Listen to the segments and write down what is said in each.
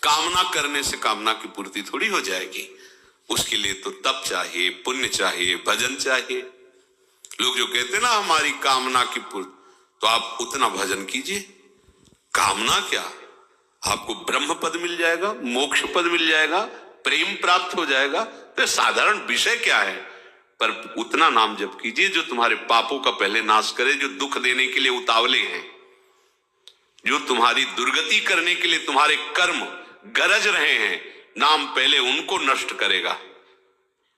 कामना करने से कामना की पूर्ति थोड़ी हो जाएगी। उसके लिए तो तप चाहिए, पुण्य चाहिए, भजन चाहिए। लोग जो कहते हैं ना हमारी कामना की पूर्ति, तो आप उतना भजन कीजिए। कामना क्या, आपको ब्रह्म पद मिल जाएगा, मोक्ष पद मिल जाएगा, प्रेम प्राप्त हो जाएगा। तो साधारण विषय क्या है, पर उतना नाम जप कीजिए जो तुम्हारे पापों का पहले नाश करे, जो दुख देने के लिए उतावले हैं, जो तुम्हारी दुर्गति करने के लिए तुम्हारे कर्म गरज रहे हैं, नाम पहले उनको नष्ट करेगा।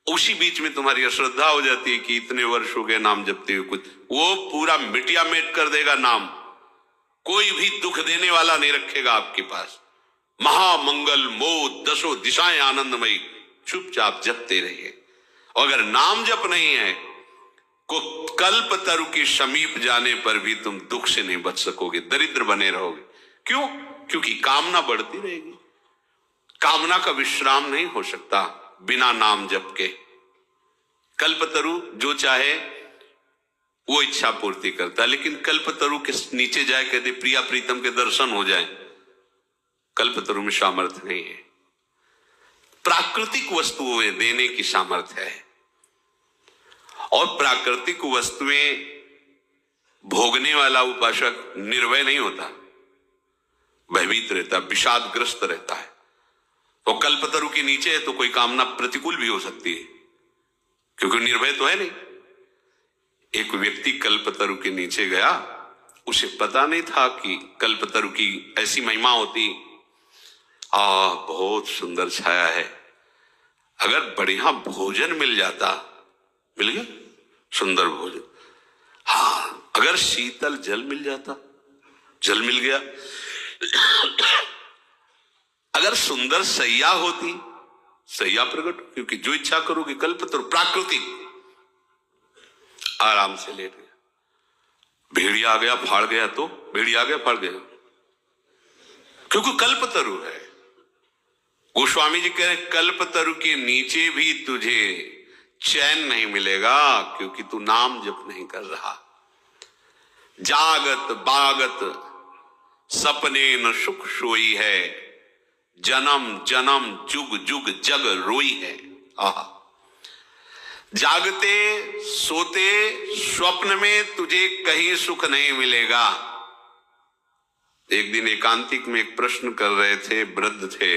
उसी बीच में तुम्हारी अश्रद्धा हो जाती है कि इतने वर्ष हो गए नाम जपते हुए, कुछ वो पूरा मिटिया मेट कर देगा नाम। कोई भी दुख देने वाला नहीं रखेगा आपके पास। महामंगल मोद दशो दिशाएं आनंदमयी, चुपचाप जपते रहिए। अगर नाम जप नहीं है, को कल्प तरु के समीप जाने पर भी तुम दुख से नहीं बच सकोगे, दरिद्र बने रहोगे। क्यों? क्योंकि कामना बढ़ती रहेगी। कामना का विश्राम नहीं हो सकता बिना नाम जप के। कल्पतरु जो चाहे वो इच्छा पूर्ति करता है, लेकिन कल्पतरु के नीचे जाए कहते प्रिया प्रीतम के दर्शन हो जाए, कल्पतरु में सामर्थ्य नहीं है। प्राकृतिक वस्तुएं देने की सामर्थ्य है, और प्राकृतिक वस्तुएं भोगने वाला उपासक निर्भय नहीं होता, भयभीत रहता, विषादग्रस्त रहता है। तो कल्पतरु के नीचे है तो कोई कामना प्रतिकूल भी हो सकती है, क्योंकि निर्भय तो है नहीं। एक व्यक्ति कल्पतरु के नीचे गया, उसे पता नहीं था कि कल्पतरु की ऐसी महिमा होती। बहुत सुंदर छाया है, अगर बढ़िया भोजन मिल जाता, मिल गया सुंदर भोजन, हाँ अगर शीतल जल मिल जाता, जल मिल गया, अगर सुंदर सैया होती, सैया प्रकट, क्योंकि जो इच्छा करोगे कल्पतरु प्राकृतिक, आराम से लेट गया। भेड़िया आ गया फाड़ गया तो भेड़िया आ गया फाड़ गया, क्योंकि कल्पतरु है। गोस्वामी जी कह रहे कल्पतरु के नीचे भी तुझे चैन नहीं मिलेगा, क्योंकि तू नाम जप नहीं कर रहा। जागत बागत सपने न सुख सोई है, जन्म जन्म जुग जुग जग रोई है। आहा, जागते सोते स्वप्न में तुझे कहीं सुख नहीं मिलेगा। एक दिन एकांतिक में एक प्रश्न कर रहे थे, वृद्ध थे,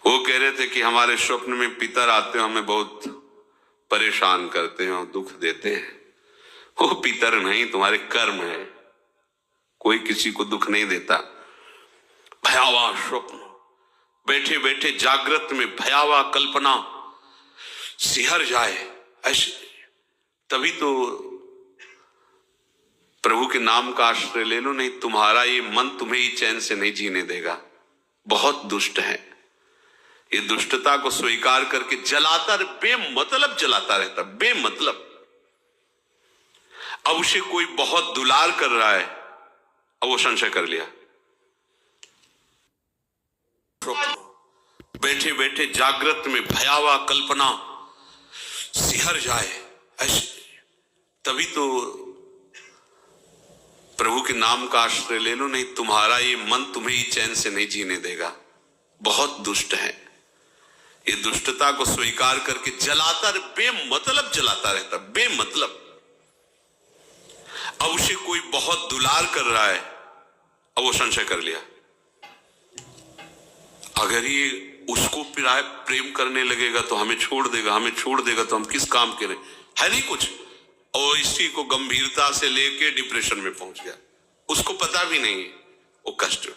वो कह रहे थे कि हमारे स्वप्न में पितर आते हैं, हमें बहुत परेशान करते हैं और दुख देते हैं। वो पितर नहीं, तुम्हारे कर्म है, कोई किसी को दुख नहीं देता। भयावह स्वप्न, बैठे बैठे जागृत में भयावह कल्पना सिहर जाए, ऐसे तभी तो प्रभु के नाम का आश्रय ले लो, नहीं तुम्हारा ये मन तुम्हें ही चैन से नहीं जीने देगा। बहुत दुष्ट है, ये दुष्टता को स्वीकार करके जलाता, बेमतलब जलाता रहता, बेमतलब। अब उसे कोई बहुत दुलार कर रहा है, अब वो संशय कर लिया। बैठे बैठे जागृत में भयावह कल्पना सिहर जाए, ऐसे तभी तो प्रभु के नाम का आश्रय ले लो, नहीं तुम्हारा ये मन तुम्हें ही चैन से नहीं जीने देगा। बहुत दुष्ट है, ये दुष्टता को स्वीकार करके जलाता, बेमतलब जलाता रहता, बेमतलब। अब उसे कोई बहुत दुलार कर रहा है, अब वो संशय कर लिया, अगर ये उसको प्रेम करने लगेगा तो हमें छोड़ देगा, हमें छोड़ देगा तो हम किस काम के रहे, है नहीं कुछ। और इसी को गंभीरता से लेके डिप्रेशन में पहुंच गया, उसको पता भी नहीं है वो कष्ट।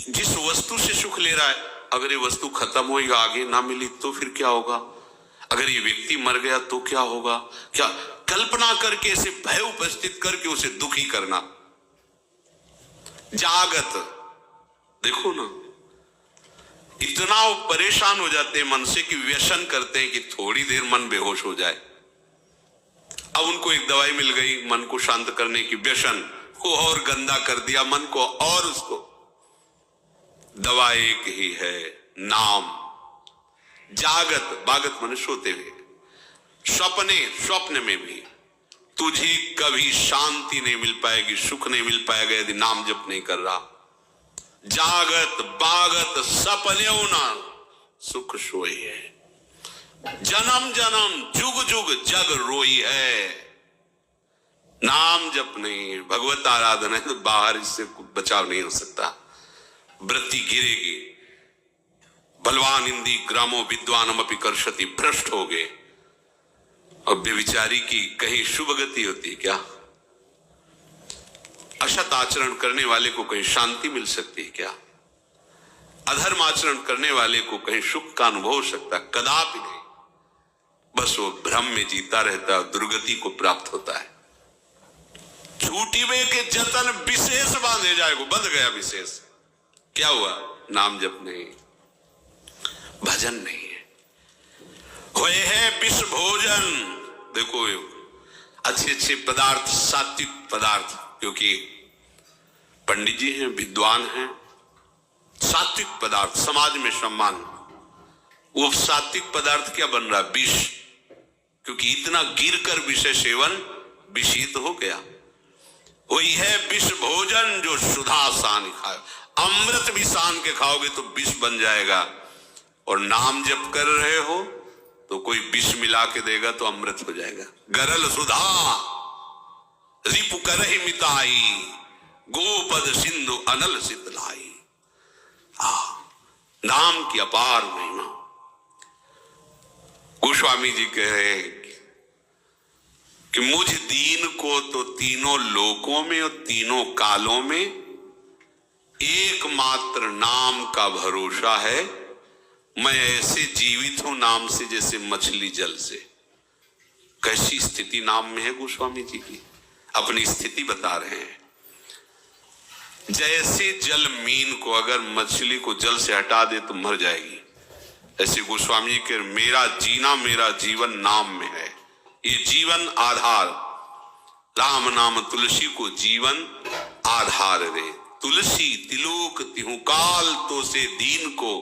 जिस वस्तु से सुख ले रहा है, अगर ये वस्तु खत्म होगी, आगे ना मिली तो फिर क्या होगा, अगर ये व्यक्ति मर गया तो क्या होगा, क्या कल्पना करके ऐसे भय उपस्थित करके उसे दुखी करना। जागत देखो ना, इतना वो परेशान हो जाते हैं मन से कि व्यसन करते हैं कि थोड़ी देर मन बेहोश हो जाए। अब उनको एक दवाई मिल गई मन को शांत करने की, व्यसन को और गंदा कर दिया मन को, और उसको दवा एक ही है, नाम। जागत बागत मन सोते हुए, सपने स्वप्न में भी तुझे कभी शांति नहीं मिल पाएगी, सुख नहीं मिल पाएगा यदि नाम जप नहीं कर रहा। जागत बागत सपन्यो ना सुख सोई है। जन्म जन्म जुग जुग जग रोई है। नाम जप नहीं, भगवत आराधना है तो बाहर इससे बचाव नहीं हो सकता। वृत्ति गिरेगी। बलवान इंदी ग्रामो विद्वानम अपि कर्षति, भ्रष्ट हो गए। और व्यभिचारी की कहीं शुभ गति होती है क्या? असत आचरण करने वाले को कहीं शांति मिल सकती है क्या? अधर्म आचरण करने वाले को कहीं सुख का अनुभव हो सकता है? कदापि नहीं। बस वो भ्रम में जीता रहता है, दुर्गति को प्राप्त होता है। छूटिवे के जतन विशेष बांधे जाएगा, बंध गया विशेष। क्या हुआ? नाम जप नहीं, भजन नहीं है। होए है विष भोजन। देखो अच्छे अच्छे पदार्थ, सात्विक पदार्थ, क्योंकि पंडित जी हैं, विद्वान हैं, सात्विक पदार्थ समाज में सम्मान। वो सात्विक पदार्थ क्या बन रहा? विष, क्योंकि इतना गिर कर विषय सेवन विषित हो गया। वही है विष भोजन जो सुधा सान खाए। अमृत भी सान के खाओगे तो विष बन जाएगा। और नाम जप कर रहे हो तो कोई विष मिला के देगा तो अमृत हो जाएगा। गरल सुधा रिपु करहि मिताई, गोपद सिंधु अनल शीतलाई। नाम की अपार महिमा। गोस्वामी जी कह रहे हैं कि मुझ दीन को तो तीनों लोकों में और तीनों कालों में एकमात्र नाम का भरोसा है। मैं ऐसे जीवित हूं नाम से जैसे मछली जल से। कैसी स्थिति नाम में है गोस्वामी जी की, अपनी स्थिति बता रहे हैं। जैसे जल मीन को अगर मछली को जल से हटा दे तो मर जाएगी, ऐसे गोस्वामी जी के मेरा जीना, मेरा जीवन नाम में है। ये जीवन आधार, राम नाम तुलसी को जीवन आधार रे। तुलसी तिलोक तिहु काल तो से दीन को,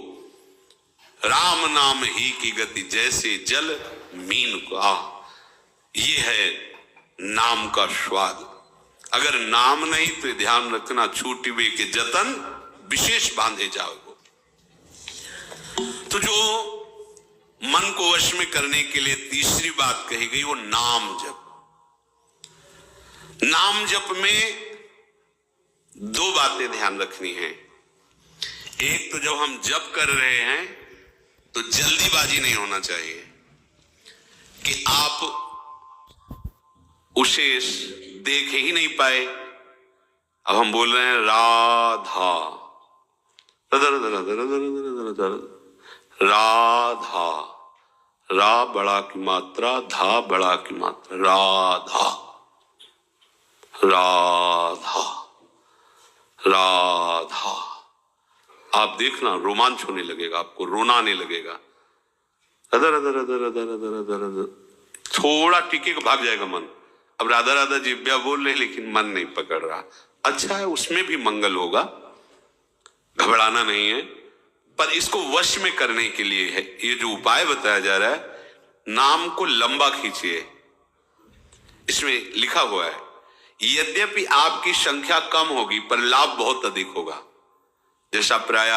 राम नाम ही की गति जैसे जल मीन को। ये है नाम का स्वाद। अगर नाम नहीं तो ध्यान रखना, छूटिवे के जतन विशेष बांधे जाओगे। तो जो मन को वश में करने के लिए तीसरी बात कही गई वो नाम जप। नाम जप में दो बातें ध्यान रखनी है। एक तो जब हम जप कर रहे हैं तो जल्दीबाजी नहीं होना चाहिए कि आप उसे देख ही नहीं पाए। अब हम बोल रहे हैं राधा, राधा, रा बड़ा की मात्रा, धा बड़ा की मात्रा, राधा, राधा, राधा। आप देखना रोमांच होने लगेगा, आपको रोना आने लगेगा। Other other other other other other other थोड़ा टिके भाग जाएगा मन। अब राधा राधा जिब्या बोल रहे लेकिन मन नहीं पकड़ रहा। अच्छा है, उसमें भी मंगल होगा, घबराना नहीं है। पर इसको वश में करने के लिए है ये जो उपाय बताया जा रहा है, नाम को लंबा खींचिए। इसमें लिखा हुआ है यद्यपि आपकी संख्या कम होगी पर लाभ बहुत अधिक होगा। जैसा प्राय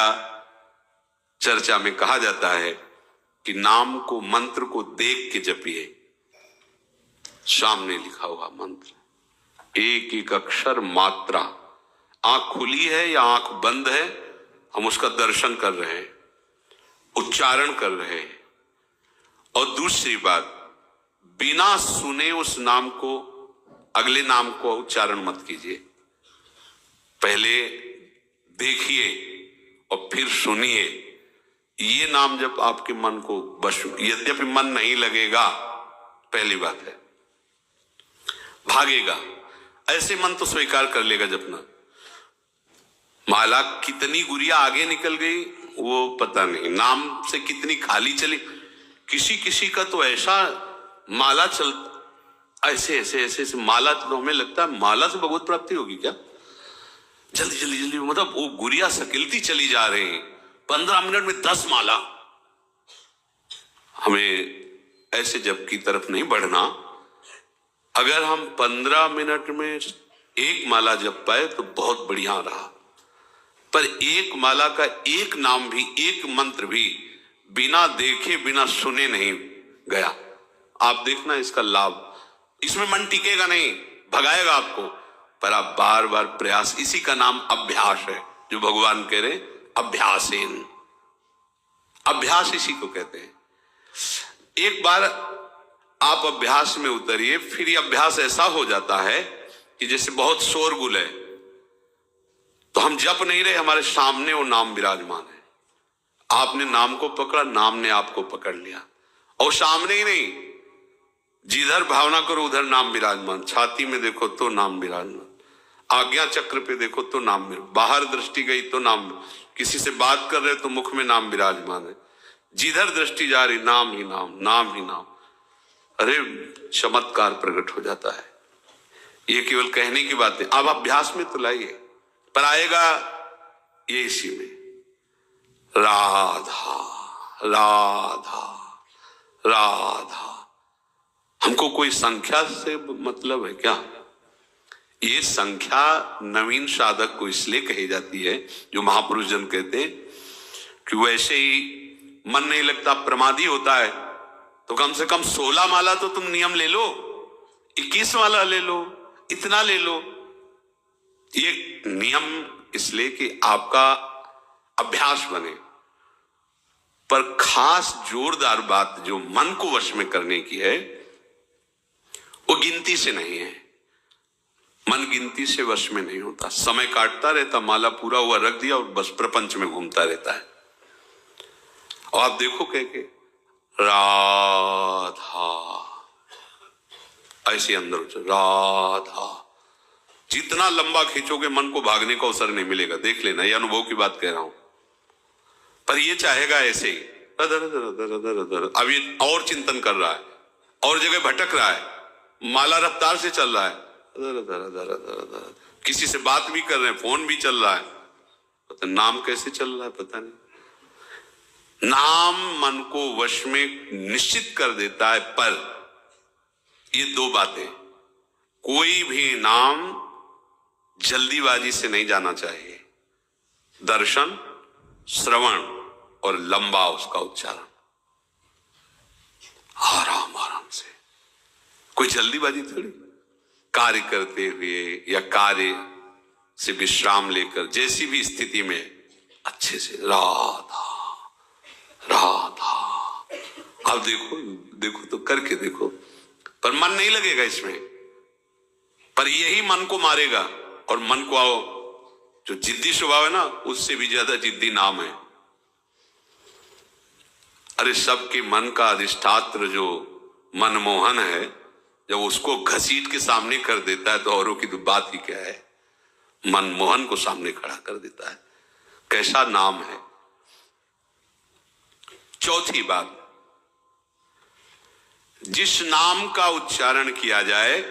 चर्चा में कहा जाता है कि नाम को, मंत्र को देख के जपिए। सामने लिखा हुआ मंत्र, एक एक अक्षर मात्रा, आंख खुली है या आंख बंद है, हम उसका दर्शन कर रहे हैं, उच्चारण कर रहे हैं। और दूसरी बात, बिना सुने उस नाम को, अगले नाम को उच्चारण मत कीजिए। पहले देखिए और फिर सुनिए। ये नाम जब आपके मन को बस, यद्यपि मन नहीं लगेगा, पहली बात है, भागेगा। ऐसे मन तो स्वीकार कर लेगा जपना। माला कितनी गुड़िया आगे निकल गई वो पता नहीं, नाम से कितनी खाली चली। किसी किसी का तो ऐसा माला चल, ऐसे ऐसे ऐसे ऐसे माला, तो हमें लगता है माला से भगवत प्राप्ति होगी क्या? जल्दी जल्दी जल्दी, मतलब वो गुड़िया सकिलती चली जा रही है। 15 मिनट में 10 माला। हमें ऐसे जप की तरफ नहीं बढ़ना। अगर हम 15 मिनट में एक माला जप पाए तो बहुत बढ़िया रहा। पर एक माला का एक नाम भी, एक मंत्र भी बिना देखे बिना सुने नहीं गया। आप देखना इसका लाभ, इसमें मन टिकेगा नहीं, भगाएगा आपको, पर आप बार बार प्रयास, इसी का नाम अभ्यास है, जो भगवान कह रहे अभ्यासेन, अभ्यास इसी को कहते हैं। एक बार आप अभ्यास में उतरिए, फिर ये अभ्यास ऐसा हो जाता है कि जैसे बहुत शोरगुल है तो हम जप नहीं रहे, हमारे सामने वो नाम विराजमान है। आपने नाम को पकड़ा, नाम ने आपको पकड़ लिया, और सामने ही नहीं, जिधर भावना करो उधर नाम विराजमान। छाती में देखो तो नाम विराजमान, आज्ञा चक्र पे देखो तो नाम विराजमान, बाहर दृष्टि गई तो नाम, किसी से बात कर रहे तो मुख में नाम विराजमान है, जिधर दृष्टि जा रही नाम ही नाम, नाम ही नाम। अरे चमत्कार प्रकट हो जाता है। ये केवल कहने की बात है, अब अभ्यास में तो लाइए, पर आएगा ये इसी में, राधा राधा राधा। हमको कोई संख्या से मतलब है क्या? ये संख्या नवीन साधक को इसलिए कही जाती है, जो महापुरुष जन कहते हैं कि वैसे ही मन नहीं लगता, प्रमादी होता है, तो कम से कम 16 माला तो तुम नियम ले लो, 21 माला ले लो, इतना ले लो। ये नियम इसलिए कि आपका अभ्यास बने, पर खास जोरदार बात जो मन को वश में करने की है वो गिनती से नहीं है। मन गिनती से वश में नहीं होता, समय काटता रहता, माला पूरा हुआ रख दिया और बस प्रपंच में घूमता रहता है। और आप देखो कह के राधा ऐसे अंदर राधा, जितना लंबा खींचोगे मन को भागने का अवसर नहीं मिलेगा। देख लेना, ये अनुभव की बात कह रहा हूं। पर ये चाहेगा ऐसे ही अब ये और चिंतन कर रहा है, और जगह भटक रहा है, माला रफ्तार से चल रहा है, किसी से बात भी कर रहे हैं, फोन भी चल रहा है, पता नाम कैसे चल रहा है पता नहीं। नाम मन को वश में निश्चित कर देता है, पर ये दो बातें, कोई भी नाम जल्दीबाजी से नहीं जाना चाहिए। दर्शन, श्रवण और लंबा उसका उच्चारण, आराम आराम से, कोई जल्दीबाजी थोड़ी। कार्य करते हुए या कार्य से विश्राम लेकर, जैसी भी स्थिति में अच्छे से राधा राधा। अब देखो देखो तो करके देखो, पर मन नहीं लगेगा इसमें, पर यही मन को मारेगा। और मन को आओ, जो जिद्दी स्वभाव है ना, उससे भी ज्यादा जिद्दी नाम है। अरे सबके मन का अधिष्ठात्र जो मनमोहन है, जब उसको घसीट के सामने कर देता है तो औरों की तो बात ही क्या है। मनमोहन को सामने खड़ा कर देता है, कैसा नाम है। चौथी बात, जिस नाम का उच्चारण किया जाए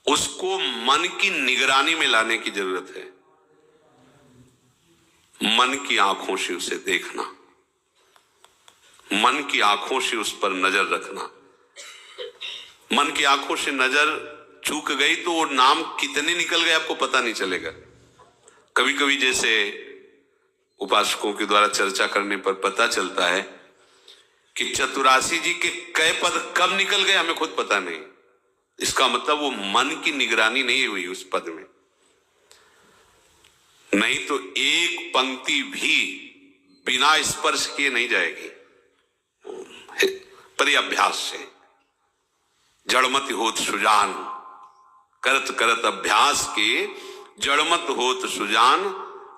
उसको मन की निगरानी में लाने की जरूरत है। मन की आंखों से उसे देखना, मन की आंखों से उस पर नजर रखना। मन की आंखों से नजर चूक गई तो वो नाम कितने निकल गए आपको पता नहीं चलेगा। कभी कभी जैसे उपासकों के द्वारा चर्चा करने पर पता चलता है कि चतुरासी जी के कई पद कब निकल गए हमें खुद पता नहीं। इसका मतलब वो मन की निगरानी नहीं हुई उस पद में, नहीं तो एक पंक्ति भी बिना स्पर्श किए नहीं जाएगी। पर यह अभ्यास से, जड़मत होत सुजान, करत करत अभ्यास के जड़मत होत सुजान,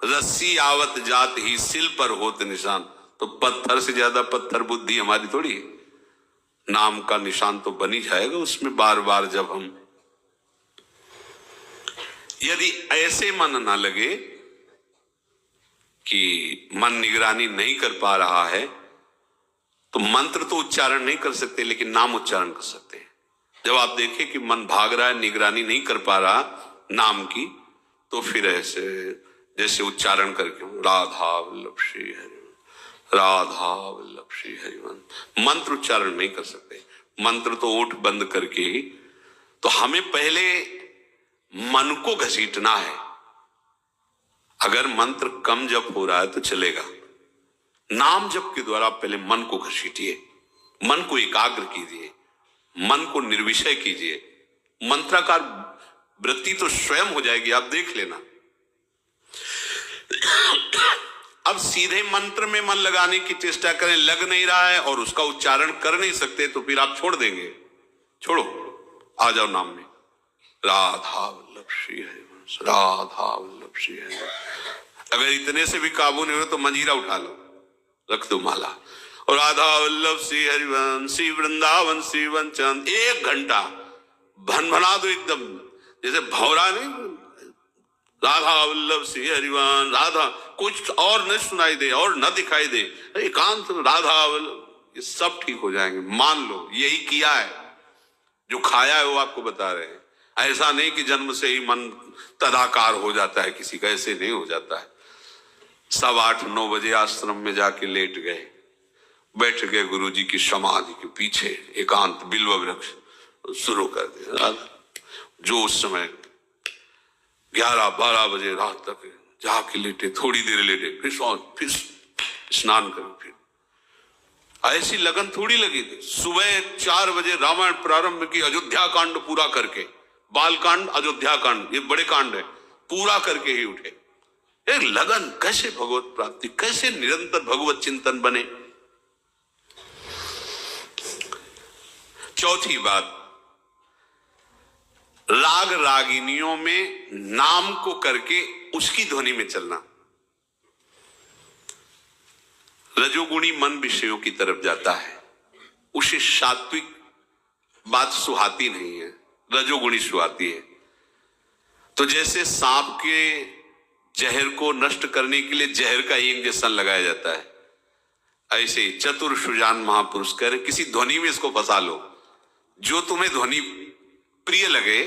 रस्सी आवत जात ही सिल पर होत निशान। तो पत्थर से ज्यादा पत्थर बुद्धि हमारी थोड़ी है। नाम का निशान तो बनी जाएगा उसमें बार बार। जब हम, यदि ऐसे मन ना लगे कि मन निगरानी नहीं कर पा रहा है, तो मंत्र तो उच्चारण नहीं कर सकते लेकिन नाम उच्चारण कर सकते हैं। जब आप देखें कि मन भाग रहा है, निगरानी नहीं कर पा रहा नाम की, तो फिर ऐसे जैसे उच्चारण करके राधा वल्लभ श्री हरि, राधा वल्लभ श्री हरिवन, मंत्र उच्चारण नहीं कर सकते। मंत्र तो ओठ बंद करके ही। तो हमें पहले मन को घसीटना है, अगर मंत्र कम जप हो रहा है तो चलेगा। नाम जप के द्वारा पहले मन को घसीटिए, मन को एकाग्र कीजिए, मन को निर्विषय कीजिए। मंत्राकार वृत्ति तो स्वयं हो जाएगी, आप देख लेना। अब सीधे मंत्र में मन लगाने की चेष्टा करें, लग नहीं रहा है और उसका उच्चारण कर नहीं सकते तो फिर आप छोड़ देंगे। छोड़ो, आ जाओ नाम में। राधा वल्लभ श्री हरिवंश, राधा वल्लभ श्री हरिवंश। अगर इतने से भी काबू नहीं हो तो मंजीरा उठा लो, रख दो माला, और राधा वल्लभ श्री हरिवंश, श्री वृंदावन श्री वनचंद 1 घंटा भनभना दो एकदम, जैसे भौरा नहीं। राधा वल्लभ श्री हरिवंश, राधा, कुछ और न सुनाई दे और न दिखाई दे, एकांत राधा वल्लभ, ये सब ठीक हो जाएंगे। मान लो यही किया है, जो खाया है वो आपको बता रहे हैं। ऐसा नहीं कि जन्म से ही मन तदाकार हो जाता है किसी का, ऐसे नहीं हो जाता है। सब 8-9 बजे आश्रम में जाके लेट गए, बैठ गए गुरुजी की समाधि के पीछे, एकांत बिल्व वृक्ष, शुरू कर दिया। जो उस समय 11-12 बजे रात तक जाके लेटे, थोड़ी देर लेटे, फिर स्नान करें, फिर ऐसी लगन थोड़ी लगी थी। सुबह 4 बजे रामायण प्रारंभ की, अयोध्या कांड पूरा करके, बाल कांड, अयोध्या कांड, ये बड़े कांड है, पूरा करके ही उठे। एक लगन, कैसे भगवत प्राप्ति, कैसे निरंतर भगवत चिंतन बने। चौथी बात, राग रागिनियों में नाम को करके उसकी ध्वनि में चलना। रजोगुणी मन विषयों की तरफ जाता है, उसे सात्विक बात सुहाती नहीं है, रजोगुणी सुहाती है। तो जैसे सांप के जहर को नष्ट करने के लिए जहर का ही इंजेक्शन लगाया जाता है, ऐसे चतुर सुजान महापुरुष कह रहे किसी ध्वनि में इसको फंसा लो, जो तुम्हें ध्वनि प्रिय लगे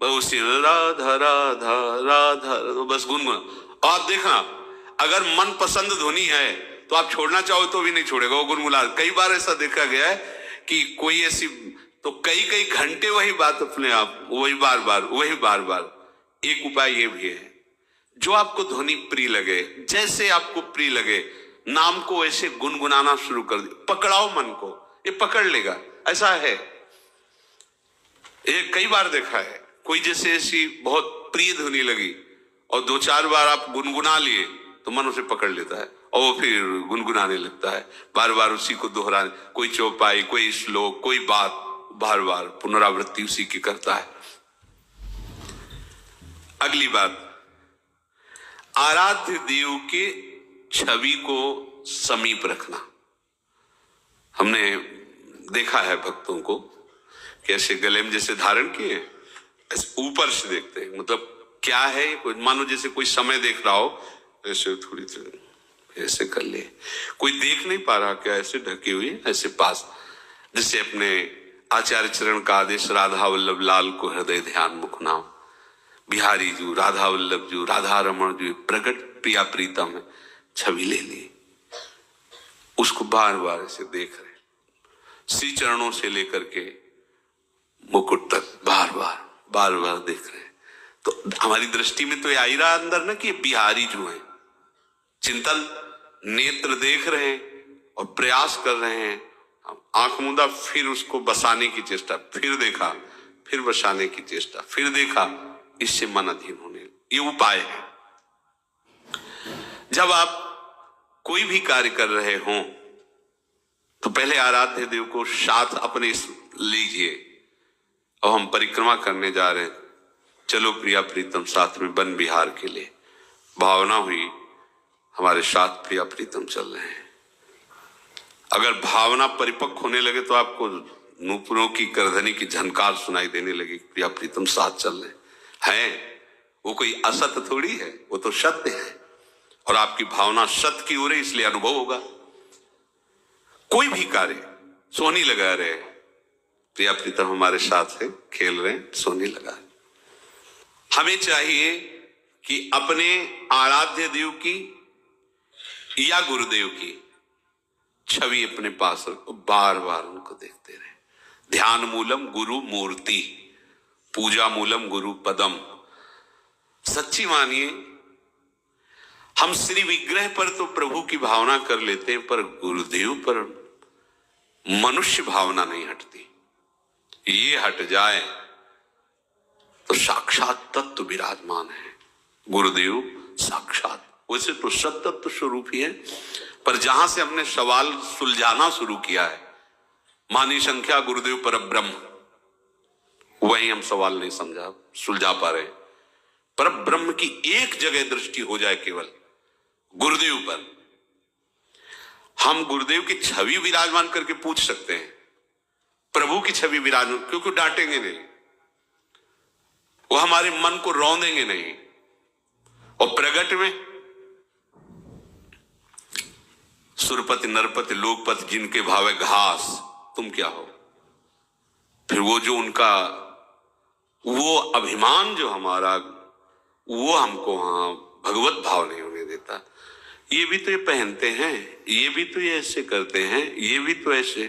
उसी राधा राधा राधा बस गुनगुना। आप देखना, अगर मन पसंद ध्वनि है तो आप छोड़ना चाहो तो भी नहीं छोड़ेगा, वो गुनगुना। कई बार ऐसा देखा गया है कि कोई ऐसी, तो कई घंटे वही बात अपने आप, वही बार बार। एक उपाय ये भी है, जो आपको ध्वनि प्रिय लगे, जैसे आपको प्रिय लगे, नाम को ऐसे गुनगुनाना शुरू कर दे, पकड़ाओ मन को, ये पकड़ लेगा। ऐसा है, ये कई बार देखा है। कोई जैसे ऐसी बहुत प्रिय ध्वनि लगी और 2-4 बार आप गुनगुना लिए तो मन उसे पकड़ लेता है और वो फिर गुनगुनाने लगता है, बार बार उसी को दोहराने, कोई चौपाई, कोई श्लोक, कोई बात, बार बार पुनरावृत्ति उसी की करता है। अगली बात, आराध्य देव के छवि को समीप रखना। हमने देखा है भक्तों को कैसे गले में जैसे धारण किए, ऐसे ऊपर से देखते हैं, मतलब क्या है, मानो जैसे कोई समय देख रहा हो, ऐसे थोड़ी देर ऐसे कर ले, कोई देख नहीं पा रहा क्या, ऐसे ढकी हुई, ऐसे पास, जैसे अपने आचार्य चरण का आदेश, राधा वल्लभ लाल को हृदय ध्यान मुख नाम, बिहारी जू, राधा वल्लभ जू, राधा रमण जू, प्रकट प्रिया प्रीतम है, छवि ले ली, उसको बार बार ऐसे देख रहे, श्री चरणों से लेकर के मुकुट तक बार बार देख रहे हैं। तो हमारी दृष्टि में तो ये आ ही रहा अंदर ना कि बिहारी जो है, चिंतन, नेत्र देख रहे हैं और प्रयास कर रहे हैं, आंख मूंदा, फिर उसको बसाने की चेष्टा, फिर देखा, फिर बसाने की चेष्टा, फिर देखा, इससे मन अधीन होने, ये उपाय है। जब आप कोई भी कार्य कर रहे हो तो पहले आराध्य देव को साथ अपने लीजिए। और हम परिक्रमा करने जा रहे हैं, चलो प्रिया प्रीतम साथ में वन विहार के लिए, भावना हुई हमारे साथ प्रिया प्रीतम चल रहे हैं। अगर भावना परिपक्व होने लगे तो आपको नूपुरों की करधनी की झनकार सुनाई देने लगी, प्रिया प्रीतम साथ चल रहे हैं। वो कोई असत थोड़ी है, वो तो सत्य है, और आपकी भावना सत्य की हो रही, इसलिए अनुभव होगा। कोई भी कार्य, सोनी लगा रहे, प्रिया प्रीतम हमारे साथ है, खेल रहे हैं, सोनी लगा रहे। हमें चाहिए कि अपने आराध्य देव की या गुरुदेव की छवि अपने पास रखो, बार बार उनको देखते रहे। ध्यान मूलम गुरु मूर्ति, पूजा मूलम गुरु पदम। सच्ची मानिए, हम श्री विग्रह पर तो प्रभु की भावना कर लेते हैं, पर गुरुदेव पर मनुष्य भावना नहीं हटती। ये हट जाए तो साक्षात तत्व विराजमान है। गुरुदेव साक्षात, वैसे तो सत्तत्व स्वरूप ही है, पर जहां से हमने सवाल सुलझाना शुरू किया है, मानी संख्या गुरुदेव पर ब्रह्म, वही हम सवाल नहीं सुलझा पा रहे। पर ब्रह्म की एक जगह दृष्टि हो जाए केवल गुरुदेव पर, हम गुरुदेव की छवि विराजमान करके पूछ सकते हैं, प्रभु की छवि विराजमान, क्योंकि डांटेंगे नहीं, वो हमारे मन को रौंदेंगे नहीं। और प्रगट में सुरपति नरपति लोकपति जिनके भावे घास, तुम क्या हो। फिर वो जो उनका वो अभिमान जो हमारा, वो हमको वहां भगवत भाव नहीं होने देता। ये भी तो ये पहनते हैं, ये भी तो ये ऐसे करते हैं, ये भी तो ऐसे।